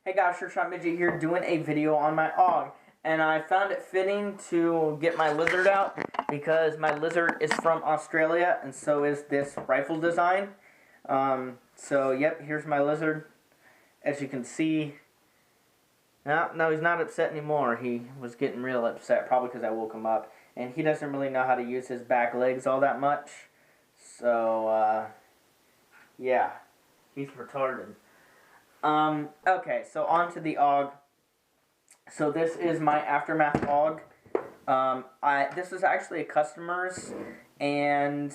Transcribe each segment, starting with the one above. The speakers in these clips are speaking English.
Hey guys, Shot Midget here doing a video on my AUG, and I found it fitting to get my lizard out because my lizard is from Australia and so is this rifle design. Yep, here's my lizard. As you can see, no, he's not upset anymore. He was getting real upset, probably because I woke him up, and he doesn't really know how to use his back legs all that much. So, yeah, he's retarded. Okay, so on to the AUG. So this is my Aftermath AUG. This is actually a customer's, and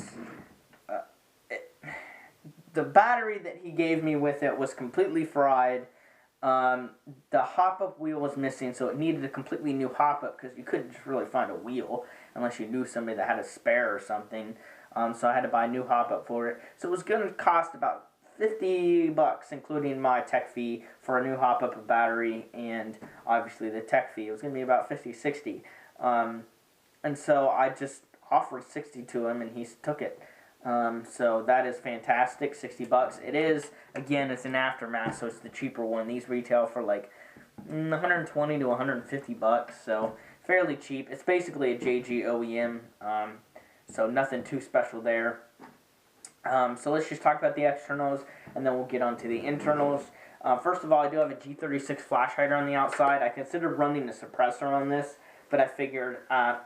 the battery that he gave me with it was completely fried. The hop-up wheel was missing, so it needed a completely new hop-up because you couldn't just really find a wheel unless you knew somebody that had a spare or something. So I had to buy a new hop-up for it. So it was going to cost about $50, including my tech fee for a new hop-up battery and obviously the tech fee. It was going to be about $50, $60. And so I just offered $60 to him and he took it. So that is fantastic, $60. It is, again, it's an Aftermath, so it's the cheaper one. These retail for like $120 to $150, so fairly cheap. It's basically a JG OEM, so nothing too special there. So let's just talk about the externals, and then we'll get on to the internals. First of all, I do have a G36 flash hider on the outside. I considered running a suppressor on this, but I figured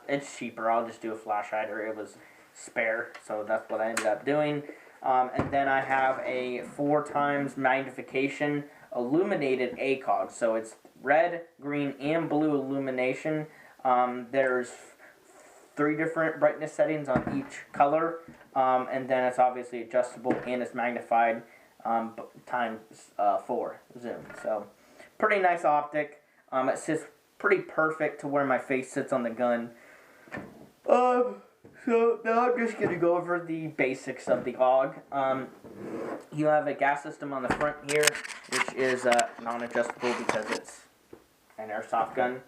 it's cheaper. I'll just do a flash hider. It was spare, so that's what I ended up doing. And then I have a 4x magnification illuminated ACOG. So it's red, green, and blue illumination. There's 3 different brightness settings on each color, and then it's obviously adjustable and it's magnified times 4 zoom. So pretty nice optic. It sits pretty perfect to where my face sits on the gun. So now I'm just going to go over the basics of the AUG. You have a gas system on the front here, which is non-adjustable because it's an airsoft gun.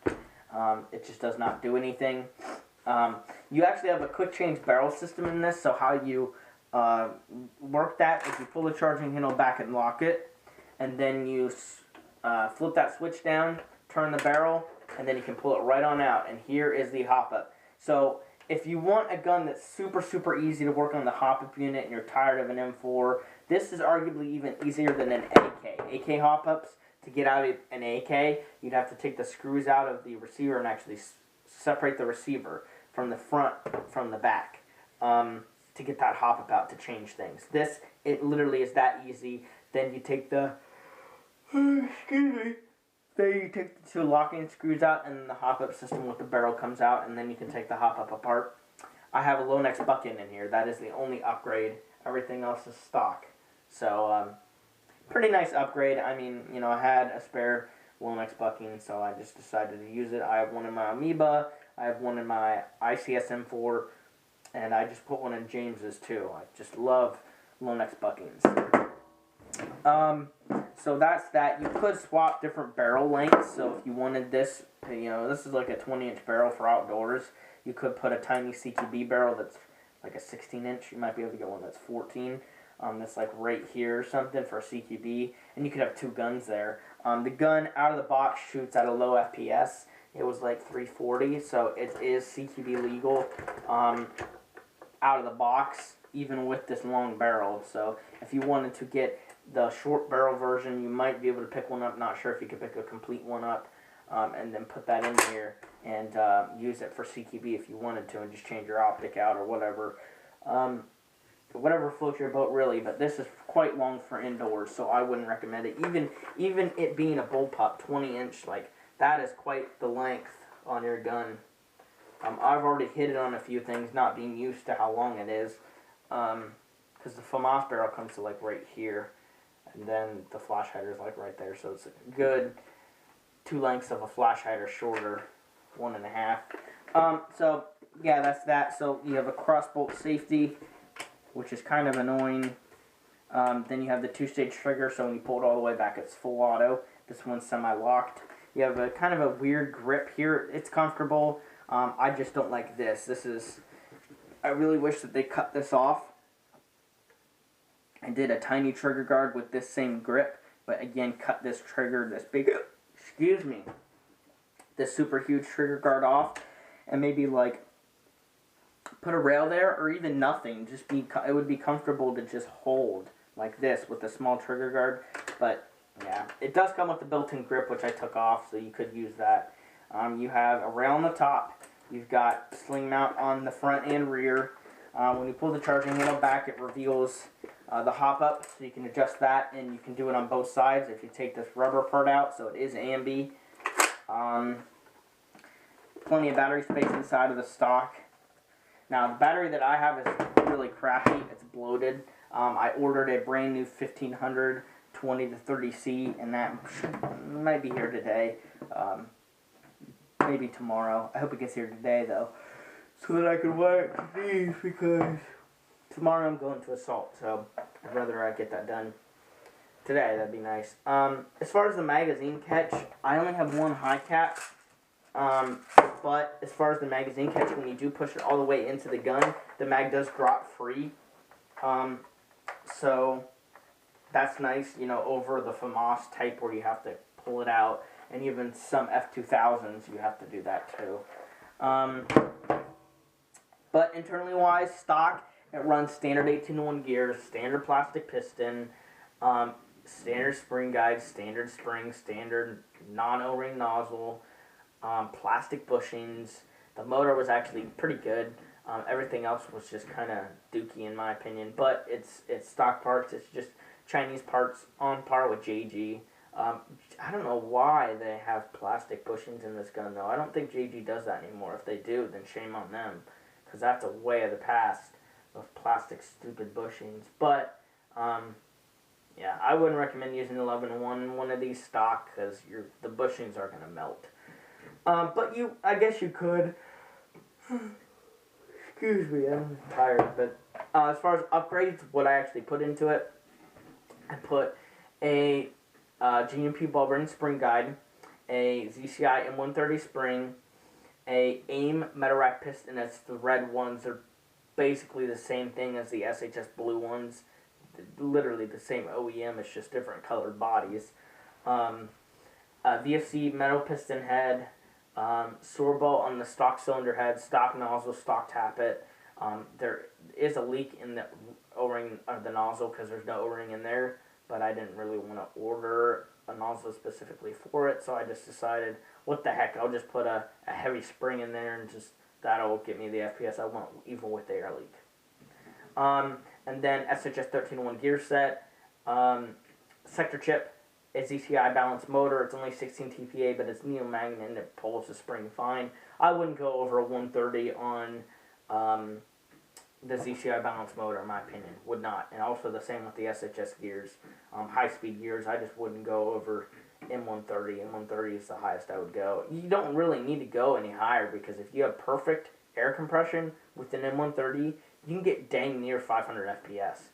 It just does not do anything. You actually have a quick change barrel system in this, so how you work that is you pull the charging handle back and lock it, and then you flip that switch down, turn the barrel, and then you can pull it right on out, and here is the hop-up. So if you want a gun that's super easy to work on the hop-up unit and you're tired of an M4, this is arguably even easier than an AK. AK hop-ups, to get out of an AK, you'd have to take the screws out of the receiver and actually separate the receiver from the front from the back to get that hop-up out to change things. This, it literally is that easy. Then you take the, excuse me, then you take the 2 locking screws out and the hop-up system with the barrel comes out, and then you can take the hop-up apart. I have a low-neck bucket in here. That is the only upgrade. Everything else is stock. So, pretty nice upgrade. I mean, you know, I had a spare low-neck bucking, so I just decided to use it. I have one in my Amoeba. I have one in my ICS M4, and I just put one in James's too. I just love low-neck buckings. So that's that. You could swap different barrel lengths. So if you wanted this, you know, this is like a 20-inch barrel for outdoors. You could put a tiny CQB barrel that's like a 16-inch. You might be able to get one that's 14. That's like right here or something for a CQB. And you could have 2 guns there. The gun out of the box shoots at a low FPS. It was like 340, so it is CQB legal out of the box, even with this long barrel. So if you wanted to get the short barrel version, you might be able to pick one up. Not sure if you could pick a complete one up and then put that in here and use it for CQB if you wanted to, and just change your optic out or whatever. Whatever floats your boat, really. But this is quite long for indoors, so I wouldn't recommend it. Even it being a bullpup, 20-inch, like, that is quite the length on your gun. I've already hit it on a few things, not being used to how long it is. Because the FAMAS barrel comes to like right here. And then the flash hider is like right there. So it's a good 2 lengths of a flash hider shorter. 1.5. So yeah, that's that. So you have a crossbolt safety, which is kind of annoying. Then you have the 2-stage trigger, so when you pull it all the way back, it's full auto. This one's semi-locked. You have a kind of a weird grip here. It's comfortable. I just don't like this. I really wish that they cut this off and did a tiny trigger guard with this same grip, But again, cut this trigger, this big, excuse me, this super huge trigger guard off, and maybe like put a rail there, or even nothing. Just it would be comfortable to just hold like this with a small trigger guard. But yeah, it does come with the built-in grip, which I took off, so you could use that. You have a rail on the top. You've got sling mount on the front and rear. When you pull the charging handle back, it reveals the hop up, so you can adjust that, and you can do it on both sides if you take this rubber part out, so it is A and B. Plenty of battery space inside of the stock. Now, the battery that I have is really crappy. It's bloated. I ordered a brand new 1500 20 to 30C, and that might be here today. Maybe tomorrow. I hope it gets here today, though, so that I can wear it these, because tomorrow I'm going to Assault, so I'd rather I get that done today. That'd be nice. As far as the magazine catch, I only have one high cap, but as far as the magazine catch, when you do push it all the way into the gun, the mag does drop free. So that's nice, you know, over the FAMAS type where you have to pull it out, and even some F2000s you have to do that too. But internally wise, stock, it runs standard 18-to-1 gears, standard plastic piston, standard spring guide, standard spring, standard non-O-ring nozzle, plastic bushings. The motor was actually pretty good. Everything else was just kind of dookie in my opinion, but it's stock parts. It's just Chinese parts on par with JG. I don't know why they have plastic bushings in this gun though. I don't think JG does that anymore. If they do, then shame on them, because that's a way of the past of plastic stupid bushings. But yeah, I wouldn't recommend using 11-1 one of these stock, because the bushings are gonna melt. But I guess you could. Excuse me, I'm tired. But as far as upgrades, what I actually put into it, I put a G&P ball bearing spring guide, a ZCI M130 spring, a AIM metal rack piston. That's the red ones. They're basically the same thing as the SHS blue ones. Literally the same OEM. It's just different colored bodies. VFC metal piston head. Sorbo on the stock cylinder head, stock nozzle, stock tappet. There is a leak in the O-ring of the nozzle because there's no O-ring in there, but I didn't really want to order a nozzle specifically for it, so I just decided, what the heck, I'll just put a heavy spring in there, and just that'll get me the FPS I want, even with the air leak. And then SHS 13-to-1 gear set, sector chip. It's ZCI balanced motor. It's only 16 TPA, but it's neomagnet and it pulls the spring fine. I wouldn't go over a 130 on the ZCI balanced motor, in my opinion. Would not. And also the same with the SHS gears. High-speed gears, I just wouldn't go over M130. M130 is the highest I would go. You don't really need to go any higher, because if you have perfect air compression with an M130, you can get dang near 500 FPS.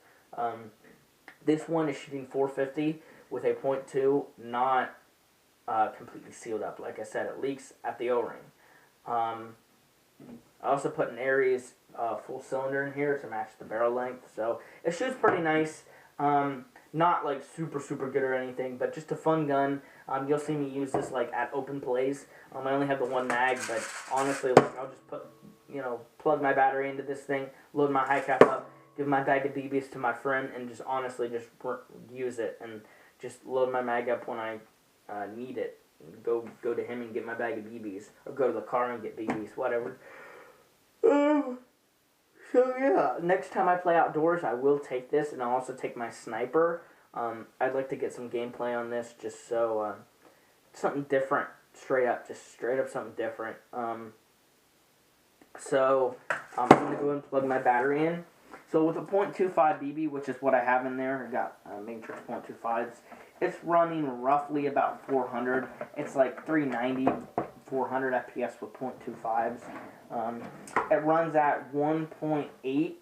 This one is shooting 450. With a .2, not completely sealed up. Like I said, it leaks at the O-ring. I also put an Aries full cylinder in here to match the barrel length. So it shoots pretty nice. Not like super good or anything, but just a fun gun. You'll see me use this like at open plays. I only have the one mag, but honestly, like, I'll just plug my battery into this thing, load my high cap up, give my bag of BBs to my friend, and just honestly just use it, and just load my mag up when I need it. Go to him and get my bag of BBs, or go to the car and get BBs, whatever. So yeah, next time I play outdoors, I will take this, and I'll also take my sniper. I'd like to get some gameplay on this, just so something different, straight up something different. So I'm gonna go and plug my battery in. So with a .25 BB, which is what I have in there, I got Matrix .25s, it's running roughly about 400. It's like 390, 400 FPS with .25s. It runs at 1.8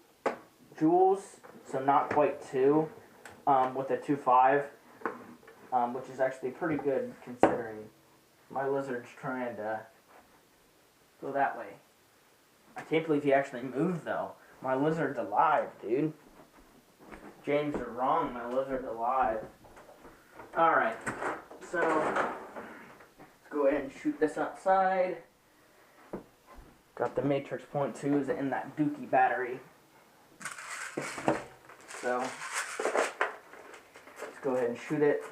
joules, so not quite 2, with a 2.5, which is actually pretty good considering my lizard's trying to go that way. I can't believe he actually moved though. My lizard's alive, dude. James, you're wrong. My lizard's alive. Alright, so let's go ahead and shoot this outside. Got the Matrix .2s in that Dookie battery. So let's go ahead and shoot it.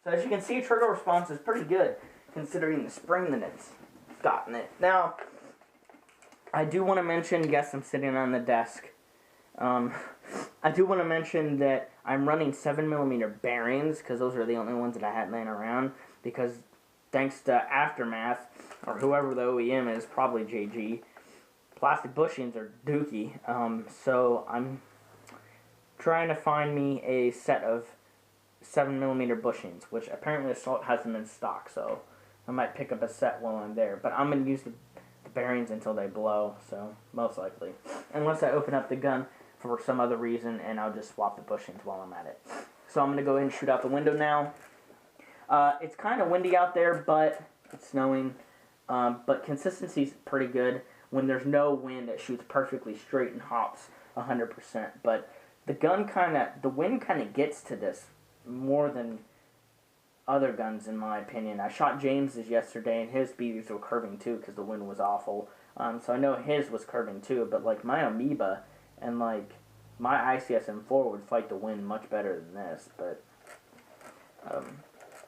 So as you can see, trigger response is pretty good considering the spring that it's got in it. Now, I do want to mention, yes, I'm sitting on the desk. I do want to mention that I'm running 7mm bearings because those are the only ones that I had laying around, because thanks to Aftermath, or whoever the OEM is, probably JG, plastic bushings are dookie. So I'm trying to find me a set of 7mm bushings, which apparently Assault has them in stock, so I might pick up a set while I'm there. But I'm going to use the bearings until they blow, so most likely. Unless I open up the gun for some other reason, and I'll just swap the bushings while I'm at it. So I'm going to go ahead and shoot out the window now. It's kind of windy out there, but it's snowing. But consistency's pretty good. When there's no wind, it shoots perfectly straight and hops 100%. But the wind kind of gets to this more than other guns, in my opinion. I shot James's yesterday, and his BBs were curving too because the wind was awful. So I know his was curving too, but like my Amoeba and like my ICS M4 would fight the wind much better than this. But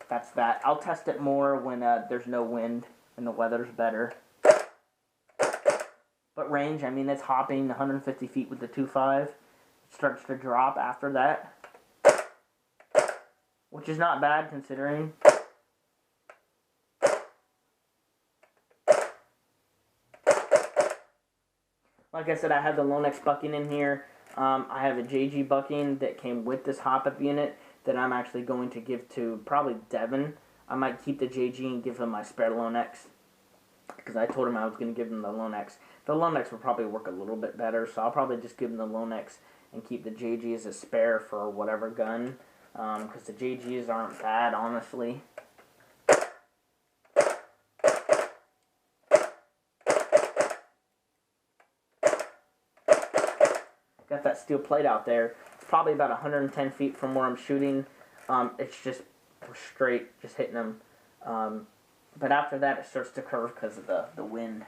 that's that. I'll test it more when there's no wind and the weather's better. But range, I mean, it's hopping 150 feet with the 2.5. It starts to drop after that, which is not bad considering. Like I said, I have the Lonex bucking in here. I have a JG bucking that came with this hop-up unit that I'm actually going to give to probably Devin. I might keep the JG and give him my spare Lonex, because I told him I was going to give him the Lonex. The Lonex will probably work a little bit better, so I'll probably just give him the Lonex and keep the JG as a spare for whatever gun, because the JGs aren't bad, honestly. Got that steel plate out there. It's probably about 110 feet from where I'm shooting. It's just straight, just hitting them. But after that, it starts to curve because of the wind.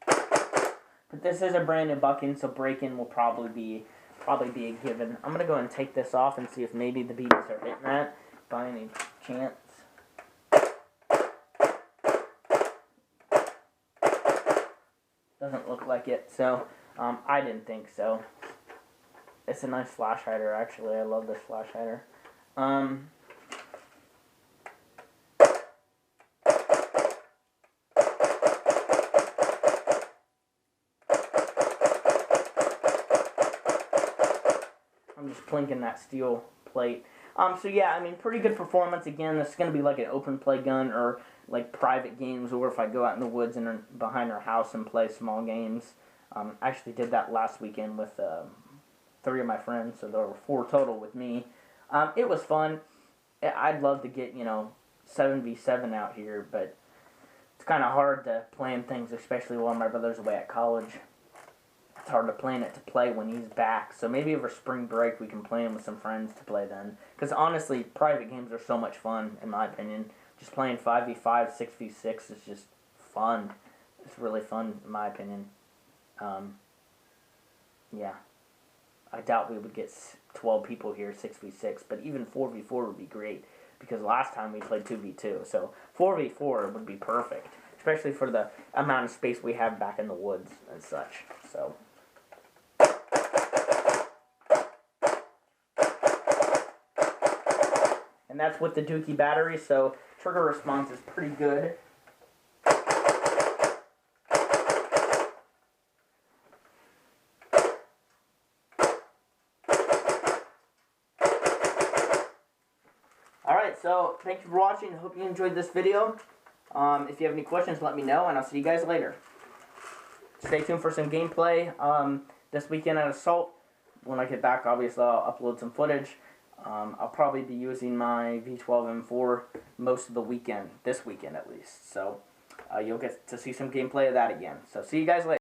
But this is a brand new bucking, so break-in will probably be a given. I'm gonna go ahead and take this off and see if maybe the beats are hitting that by any chance. Doesn't look like it, so I didn't think so. It's a nice flash hider, actually. I love this flash hider. I'm just plinking that steel plate. So yeah, I mean, pretty good performance. Again, this is going to be like an open play gun, or like private games, or if I go out in the woods and behind our house and play small games. I actually did that last weekend with 3 of my friends, so there were 4 total with me. It was fun. I'd love to get, 7v7 out here, but it's kind of hard to plan things, especially while my brother's away at college. It's hard to plan it to play when he's back, so maybe over spring break we can plan with some friends to play then. Because honestly, private games are so much fun, in my opinion. Just playing 5v5, 6v6 is just fun. It's really fun, in my opinion. Yeah. I doubt we would get 12 people here, 6v6, but even 4v4 would be great, because last time we played 2v2, so 4v4 would be perfect, especially for the amount of space we have back in the woods and such, so. And that's with the Dookie battery, so trigger response is pretty good. Alright, so thank you for watching. I hope you enjoyed this video. If you have any questions, let me know, and I'll see you guys later. Stay tuned for some gameplay this weekend at Assault. When I get back, obviously, I'll upload some footage. I'll probably be using my V12 M4 most of the weekend, this weekend at least. So, you'll get to see some gameplay of that again. So see you guys later.